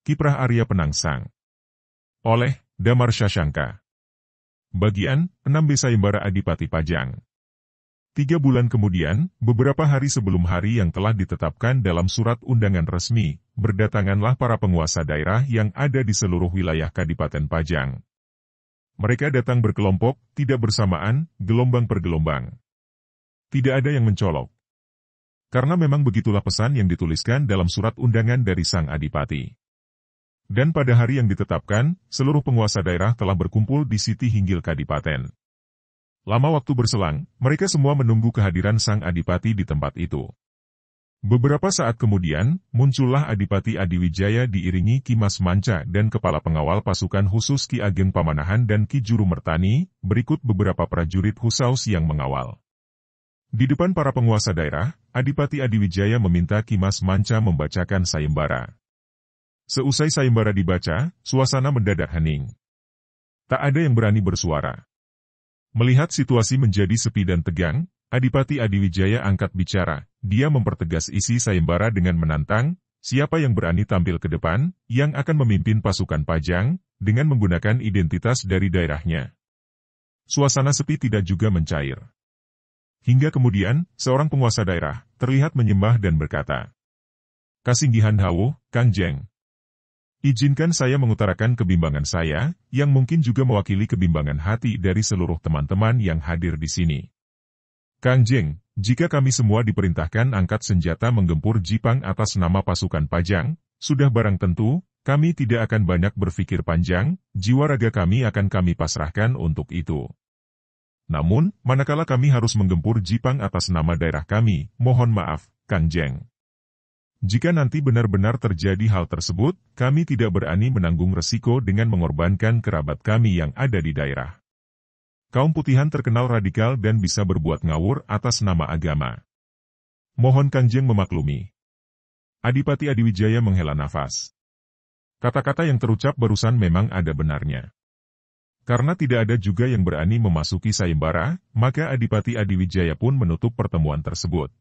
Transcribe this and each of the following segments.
Kiprah Arya Penangsang. Oleh Damar Syasangka. Bagian 6B Sayembara Adipati Pajang. 3 bulan kemudian, beberapa hari sebelum hari yang telah ditetapkan dalam surat undangan resmi, berdatanganlah para penguasa daerah yang ada di seluruh wilayah Kadipaten Pajang. Mereka datang berkelompok, tidak bersamaan, gelombang per gelombang. Tidak ada yang mencolok. Karena memang begitulah pesan yang dituliskan dalam surat undangan dari Sang Adipati. Dan pada hari yang ditetapkan, seluruh penguasa daerah telah berkumpul di Siti Hinggil Kadipaten. Lama waktu berselang, mereka semua menunggu kehadiran Sang Adipati di tempat itu. Beberapa saat kemudian, muncullah Adipati Adiwijaya diiringi Ki Mas Manca dan Kepala Pengawal Pasukan Khusus Ki Ageng Pamanahan dan Ki Juru Mertani, berikut beberapa prajurit Husaus yang mengawal. Di depan para penguasa daerah, Adipati Adiwijaya meminta Ki Mas Manca membacakan sayembara. Seusai sayembara dibaca, suasana mendadak hening. Tak ada yang berani bersuara. Melihat situasi menjadi sepi dan tegang, Adipati Adiwijaya angkat bicara. Dia mempertegas isi sayembara dengan menantang, siapa yang berani tampil ke depan, yang akan memimpin pasukan Pajang, dengan menggunakan identitas dari daerahnya. Suasana sepi tidak juga mencair. Hingga kemudian, seorang penguasa daerah, terlihat menyembah dan berkata, "Kasinggihan Hawu, Kang Jeng. Izinkan saya mengutarakan kebimbangan saya, yang mungkin juga mewakili kebimbangan hati dari seluruh teman-teman yang hadir di sini. Kang Jeng, jika kami semua diperintahkan angkat senjata menggempur Jipang atas nama pasukan Pajang, sudah barang tentu, kami tidak akan banyak berpikir panjang, jiwa raga kami akan kami pasrahkan untuk itu. Namun, manakala kami harus menggempur Jipang atas nama daerah kami, mohon maaf, Kang Jeng. Jika nanti benar-benar terjadi hal tersebut, kami tidak berani menanggung resiko dengan mengorbankan kerabat kami yang ada di daerah. Kaum putihan terkenal radikal dan bisa berbuat ngawur atas nama agama. Mohon Kang Jeng memaklumi." Adipati Adiwijaya menghela nafas. Kata-kata yang terucap barusan memang ada benarnya. Karena tidak ada juga yang berani memasuki sayembara, maka Adipati Adiwijaya pun menutup pertemuan tersebut.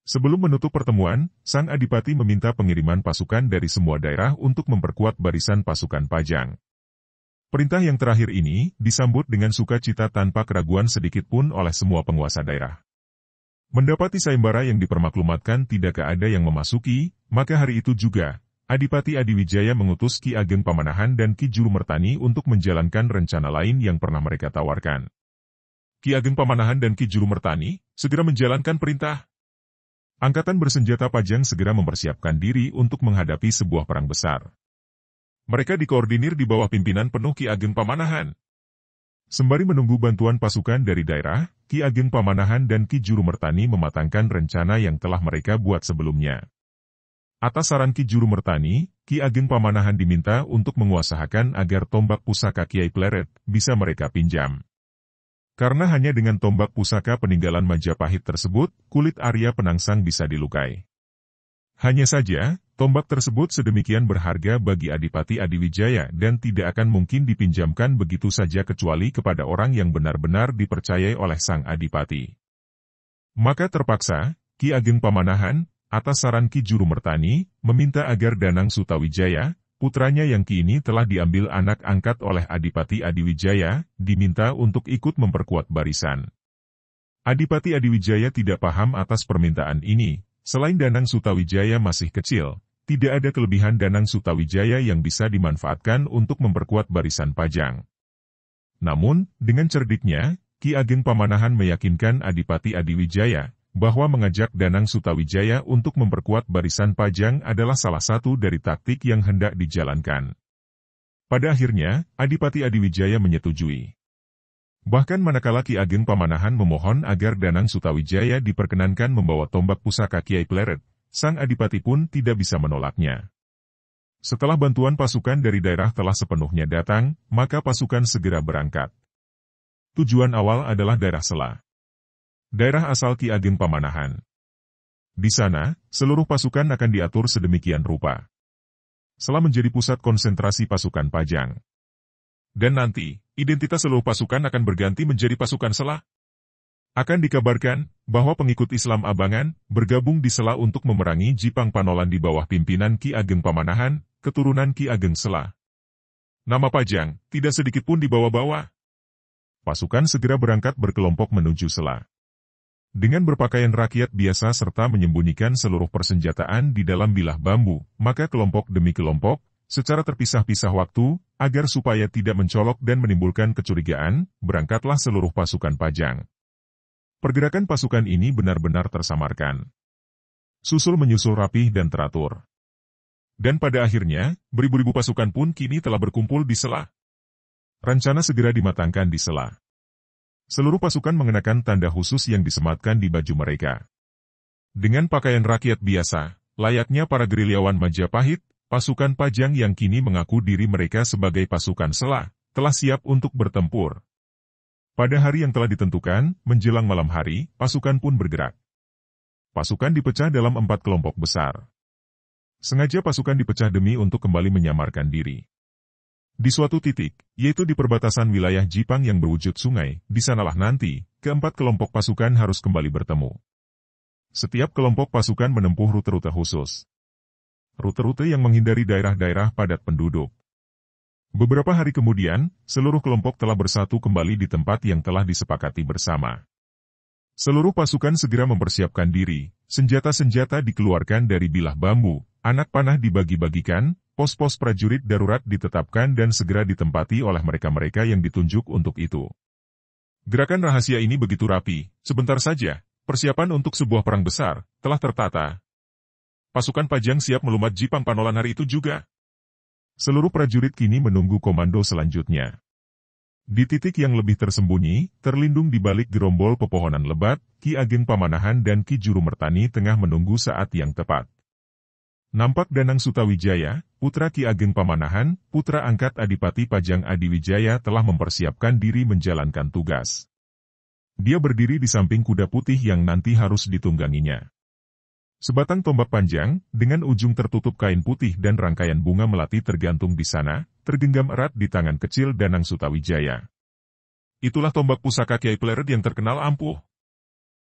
Sebelum menutup pertemuan, Sang Adipati meminta pengiriman pasukan dari semua daerah untuk memperkuat barisan pasukan Pajang. Perintah yang terakhir ini disambut dengan sukacita tanpa keraguan sedikit pun oleh semua penguasa daerah. Mendapati sayembara yang dipermaklumatkan tidak ada yang memasuki, maka hari itu juga, Adipati Adiwijaya mengutus Ki Ageng Pamanahan dan Ki Juru Mertani untuk menjalankan rencana lain yang pernah mereka tawarkan. Ki Ageng Pamanahan dan Ki Juru Mertani segera menjalankan perintah. Angkatan bersenjata Pajang segera mempersiapkan diri untuk menghadapi sebuah perang besar. Mereka dikoordinir di bawah pimpinan penuh Ki Ageng Pamanahan. Sembari menunggu bantuan pasukan dari daerah, Ki Ageng Pamanahan dan Ki Juru Mertani mematangkan rencana yang telah mereka buat sebelumnya. Atas saran Ki Juru Mertani, Ki Ageng Pamanahan diminta untuk menguasakan agar tombak pusaka Kiai Pleret bisa mereka pinjam. Karena hanya dengan tombak pusaka peninggalan Majapahit tersebut, kulit Arya Penangsang bisa dilukai. Hanya saja, tombak tersebut sedemikian berharga bagi Adipati Adiwijaya dan tidak akan mungkin dipinjamkan begitu saja kecuali kepada orang yang benar-benar dipercayai oleh Sang Adipati. Maka terpaksa, Ki Ageng Pamanahan, atas saran Ki Juru Mertani, meminta agar Danang Sutawijaya, putranya yang kini telah diambil anak angkat oleh Adipati Adiwijaya, diminta untuk ikut memperkuat barisan. Adipati Adiwijaya tidak paham atas permintaan ini, selain Danang Sutawijaya masih kecil, tidak ada kelebihan Danang Sutawijaya yang bisa dimanfaatkan untuk memperkuat barisan Pajang. Namun, dengan cerdiknya, Ki Ageng Pamanahan meyakinkan Adipati Adiwijaya, bahwa mengajak Danang Sutawijaya untuk memperkuat barisan Pajang adalah salah satu dari taktik yang hendak dijalankan. Pada akhirnya, Adipati Adiwijaya menyetujui. Bahkan manakala Ki Ageng Pamanahan memohon agar Danang Sutawijaya diperkenankan membawa tombak pusaka Kiai Pleret, Sang Adipati pun tidak bisa menolaknya. Setelah bantuan pasukan dari daerah telah sepenuhnya datang, maka pasukan segera berangkat. Tujuan awal adalah daerah Sela. Daerah asal Ki Ageng Pamanahan. Di sana, seluruh pasukan akan diatur sedemikian rupa. Sela menjadi pusat konsentrasi pasukan Pajang. Dan nanti, identitas seluruh pasukan akan berganti menjadi pasukan Sela. Akan dikabarkan bahwa pengikut Islam Abangan bergabung di Sela untuk memerangi Jipang Panolan di bawah pimpinan Ki Ageng Pamanahan, keturunan Ki Ageng Sela. Nama Pajang tidak sedikit pun dibawa-bawa. Pasukan segera berangkat berkelompok menuju Sela. Dengan berpakaian rakyat biasa serta menyembunyikan seluruh persenjataan di dalam bilah bambu, maka kelompok demi kelompok, secara terpisah-pisah waktu, agar supaya tidak mencolok dan menimbulkan kecurigaan, berangkatlah seluruh pasukan Pajang. Pergerakan pasukan ini benar-benar tersamarkan. Susul-menyusul rapih dan teratur. Dan pada akhirnya, beribu-ribu pasukan pun kini telah berkumpul di Sela. Rencana segera dimatangkan di Sela. Seluruh pasukan mengenakan tanda khusus yang disematkan di baju mereka. Dengan pakaian rakyat biasa, layaknya para gerilyawan Majapahit, pasukan Pajang yang kini mengaku diri mereka sebagai pasukan Sela, telah siap untuk bertempur. Pada hari yang telah ditentukan, menjelang malam hari, pasukan pun bergerak. Pasukan dipecah dalam 4 kelompok besar. Sengaja pasukan dipecah demi untuk kembali menyamarkan diri. Di suatu titik, yaitu di perbatasan wilayah Jipang yang berwujud sungai, di sanalah nanti, keempat kelompok pasukan harus kembali bertemu. Setiap kelompok pasukan menempuh rute-rute khusus. Rute-rute yang menghindari daerah-daerah padat penduduk. Beberapa hari kemudian, seluruh kelompok telah bersatu kembali di tempat yang telah disepakati bersama. Seluruh pasukan segera mempersiapkan diri, senjata-senjata dikeluarkan dari bilah bambu, anak panah dibagi-bagikan, pos-pos prajurit darurat ditetapkan dan segera ditempati oleh mereka-mereka yang ditunjuk untuk itu. Gerakan rahasia ini begitu rapi, sebentar saja, persiapan untuk sebuah perang besar, telah tertata. Pasukan Pajang siap melumat Jipang Panolan hari itu juga. Seluruh prajurit kini menunggu komando selanjutnya. Di titik yang lebih tersembunyi, terlindung di balik gerombol pepohonan lebat, Ki Ageng Pamanahan dan Ki Juru Mertani tengah menunggu saat yang tepat. Nampak Danang Sutawijaya, putra Ki Ageng Pamanahan, putra angkat Adipati Pajang Adiwijaya telah mempersiapkan diri menjalankan tugas. Dia berdiri di samping kuda putih yang nanti harus ditungganginya. Sebatang tombak panjang, dengan ujung tertutup kain putih dan rangkaian bunga melati tergantung di sana, tergenggam erat di tangan kecil Danang Sutawijaya. Itulah tombak pusaka Kiai Pleret yang terkenal ampuh.